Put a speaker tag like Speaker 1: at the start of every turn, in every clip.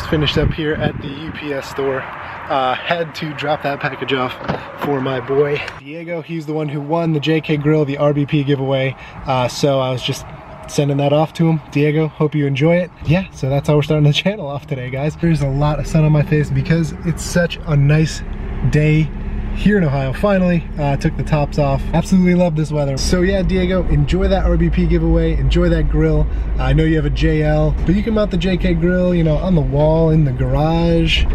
Speaker 1: just finished up here at the UPS store. Had to drop that package off for my boy Diego. He's the one who won the JK Grill, the RBP giveaway. So I was just sending that off to him. Diego, hope you enjoy it. Yeah, so that's how we're starting the channel off today, guys. There's a lot of sun on my face because it's such a nice day here in Ohio. Finally took the tops off. Absolutely love this weather. So yeah, Diego, enjoy that RBP giveaway, enjoy that grill. I know you have a JL, but you can mount the JK Grill, you know, on the wall, in the garage,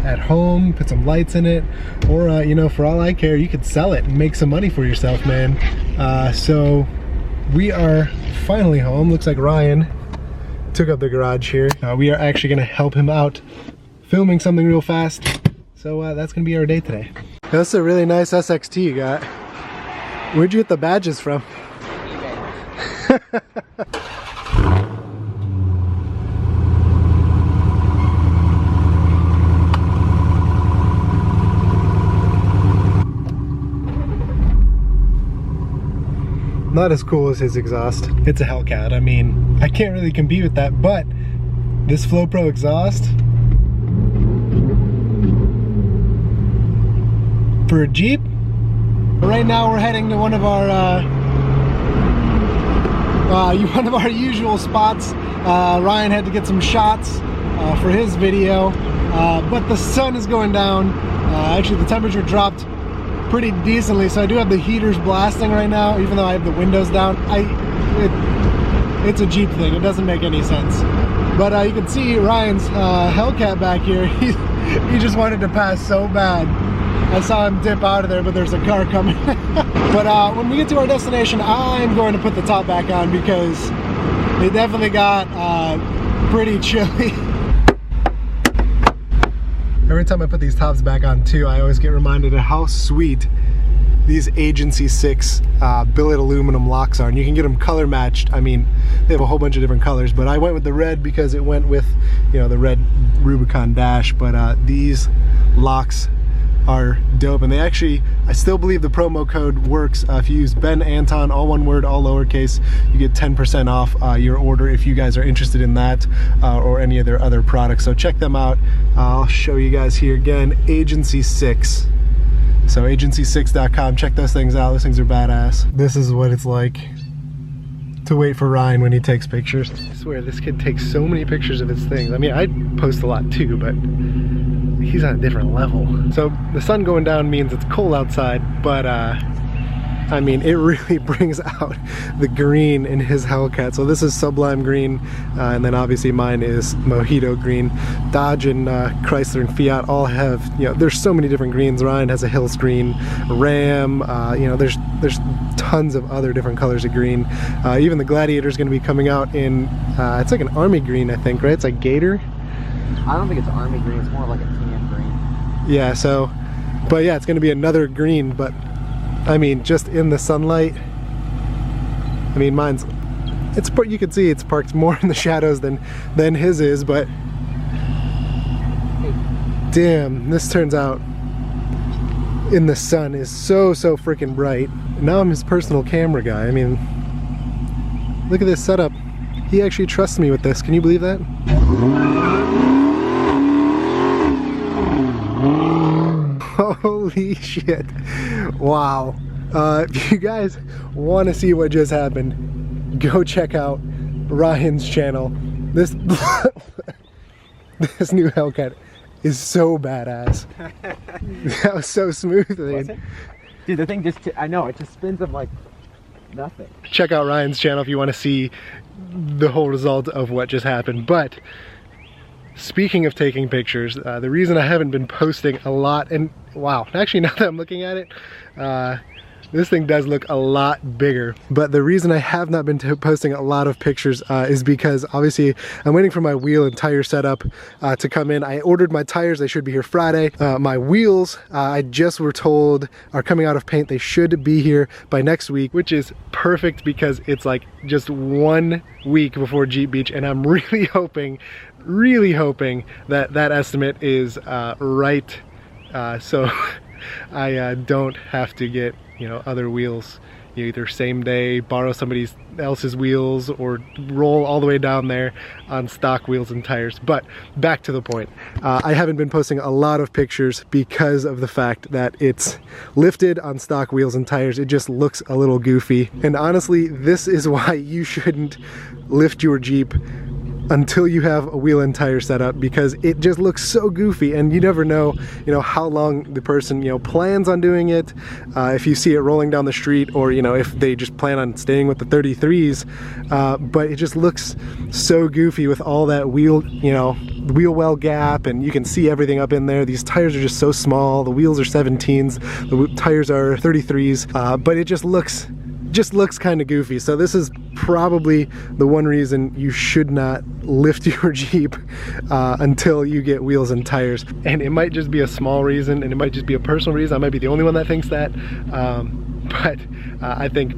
Speaker 1: at home, put some lights in it, or you know, for all I care, you could sell it and make some money for yourself, man. So we are finally home. Looks like Ryan took up the garage here. We are actually gonna help him out filming something real fast. So that's gonna be our day today. That's a really nice SXT you got. Where'd you get the badges from? Not as cool as his exhaust. It's a Hellcat. I mean, I can't really compete with that, but this Flow Pro exhaust, for a Jeep. Right now we're heading to one of our usual spots. Ryan had to get some shots for his video, but the sun is going down. Actually, the temperature dropped pretty decently, so I do have the heaters blasting right now, even though I have the windows down. It's a Jeep thing. It doesn't make any sense. But you can see Ryan's Hellcat back here. He just wanted to pass so bad. I saw him dip out of there, but there's a car coming. But when we get to our destination, I'm going to put the top back on because it definitely got pretty chilly. Every time I put these tops back on too, I always get reminded of how sweet these Agency 6 billet aluminum locks are. And you can get them color matched. I mean, they have a whole bunch of different colors, but I went with the red because it went with, you know, the red Rubicon dash. But these locks are dope, and they actually, I still believe the promo code works. If you use Ben Anton, all one word, all lowercase, you get 10% off your order if you guys are interested in that or any of their other products. So check them out. I'll show you guys here again, Agency 6. So agency6.com, check those things out. Those things are badass. This is what it's like to wait for Ryan when he takes pictures. I swear, this kid takes so many pictures of his things. I mean, I post a lot too, but he's on a different level. So the sun going down means it's cold outside, but I mean, it really brings out the green in his Hellcat. So this is Sublime Green, and then obviously mine is Mojito Green. Dodge and Chrysler and Fiat all have, you know, there's so many different greens. Ryan has a Hills Green, Ram, you know, there's tons of other different colors of green. Even the Gladiator is going to be coming out in, it's like an army green, I think, right? It's like Gator.
Speaker 2: I don't think it's army green, it's more like a tan green.
Speaker 1: Yeah, so, but yeah, it's going to be another green, but I mean, just in the sunlight, I mean, mine's, it's, you can see it's parked more in the shadows than his is, but damn, this turns out in the sun is so freaking bright. Now I'm his personal camera guy. I mean, look at this setup. He actually trusts me with this. Can you believe that? Holy shit. Wow. If you guys want to see what just happened, go check out Ryan's channel. This this new Hellcat is so badass. That was so smooth.
Speaker 2: Dude, the thing just, I know, it just spins up like nothing.
Speaker 1: Check out Ryan's channel if you want to see the whole result of what just happened. But speaking of taking pictures, the reason I haven't been posting a lot, and wow, actually now that I'm looking at it, this thing does look a lot bigger. But the reason I have not been posting a lot of pictures is because obviously I'm waiting for my wheel and tire setup to come in. I ordered my tires, they should be here Friday. My wheels, I just were told, are coming out of paint. They should be here by next week, which is perfect because it's like just 1 week before Jeep Beach, and I'm really hoping that that estimate is right, so I don't have to get, you know, other wheels you either same day borrow somebody else's wheels or roll all the way down there on stock wheels and tires. But back to the point, I haven't been posting a lot of pictures because of the fact that it's lifted on stock wheels and tires. It just looks a little goofy, and honestly this is why you shouldn't lift your Jeep until you have a wheel and tire setup, because it just looks so goofy, and you never know, you know, how long the person, you know, plans on doing it. If you see it rolling down the street, or, you know, if they just plan on staying with the 33s, but it just looks so goofy with all that wheel, you know, wheel well gap, and you can see everything up in there. These tires are just so small. The wheels are 17s, the tires are 33s, but it just looks kind of goofy. So this is probably the one reason you should not lift your Jeep until you get wheels and tires. And it might just be a small reason, and it might just be a personal reason. I might be the only one that thinks that, but I think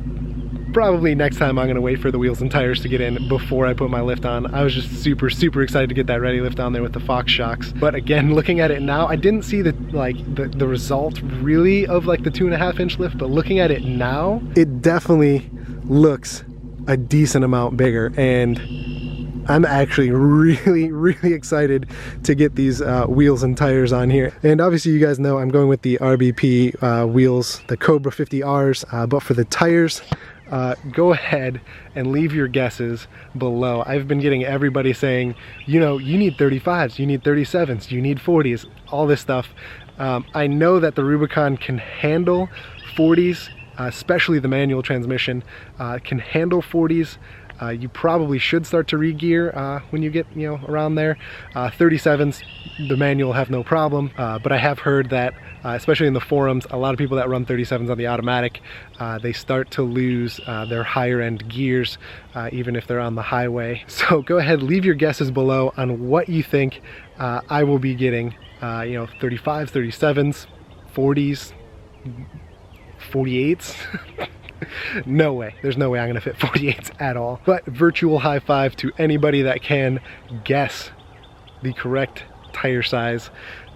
Speaker 1: probably next time I'm gonna wait for the wheels and tires to get in before I put my lift on. I was just super excited to get that ready lift on there with the Fox shocks. But again, looking at it now, I didn't see the result really of like the 2.5-inch lift, but looking at it now, it definitely looks a decent amount bigger, and I'm actually really excited to get these wheels and tires on here. And obviously you guys know I'm going with the RBP wheels, the Cobra 50Rs, but for the tires, go ahead and leave your guesses below. I've been getting everybody saying, you know, you need 35s, you need 37s, you need 40s, all this stuff. I know that the Rubicon can handle 40s, especially the manual transmission, can handle 40s. You probably should start to re-gear when you get, you know, around there. 37s, the manual will have no problem, but I have heard that, especially in the forums, a lot of people that run 37s on the automatic, they start to lose their higher end gears, even if they're on the highway. So go ahead, leave your guesses below on what you think I will be getting, you know, 35s, 37s, 40s, 48s. No way, there's no way I'm gonna fit 48s at all. But virtual high five to anybody that can guess the correct tire size,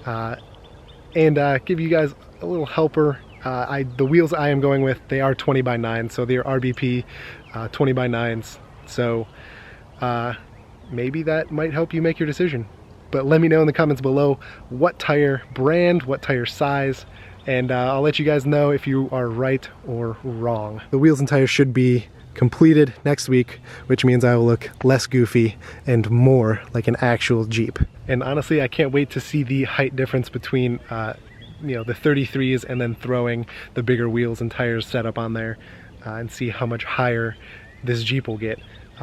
Speaker 1: and give you guys a little helper. The wheels I am going with, they are 20x9, so they're RBP 20x9s. So maybe that might help you make your decision. But let me know in the comments below what tire brand, what tire size, and I'll let you guys know if you are right or wrong. The wheels and tires should be completed next week, which means I will look less goofy and more like an actual Jeep. And honestly, I can't wait to see the height difference between you know, the 33s and then throwing the bigger wheels and tires set up on there, and see how much higher this Jeep will get.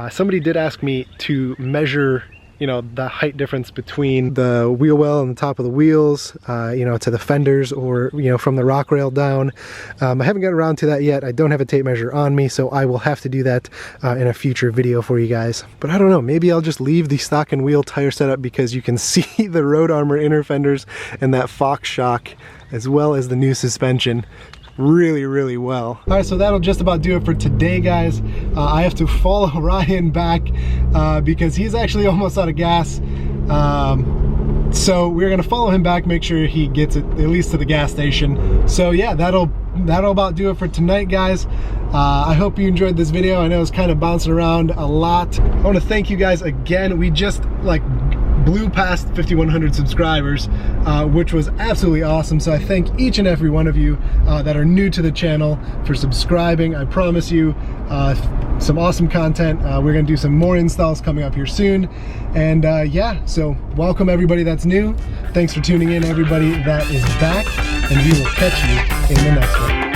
Speaker 1: Somebody did ask me to measure, you know, the height difference between the wheel well and the top of the wheels, you know, to the fenders, or, you know, from the rock rail down. I haven't gotten around to that yet. I don't have a tape measure on me, so I will have to do that in a future video for you guys. But I don't know, maybe I'll just leave the stock and wheel tire setup, because you can see the Road Armor inner fenders and that Fox shock, as well as the new suspension, really well. All right, so that'll just about do it for today, guys. I have to follow Ryan back because he's actually almost out of gas. So we're gonna follow him back, make sure he gets it at least to the gas station. So yeah, that'll about do it for tonight, guys. I hope you enjoyed this video. I know it's kind of bouncing around a lot. I want to thank you guys again. We just like blew past 5,100 subscribers, which was absolutely awesome. So I thank each and every one of you that are new to the channel for subscribing. I promise you some awesome content. We're gonna do some more installs coming up here soon. And yeah, so welcome everybody that's new. Thanks for tuning in, everybody that is back, and we will catch you in the next one.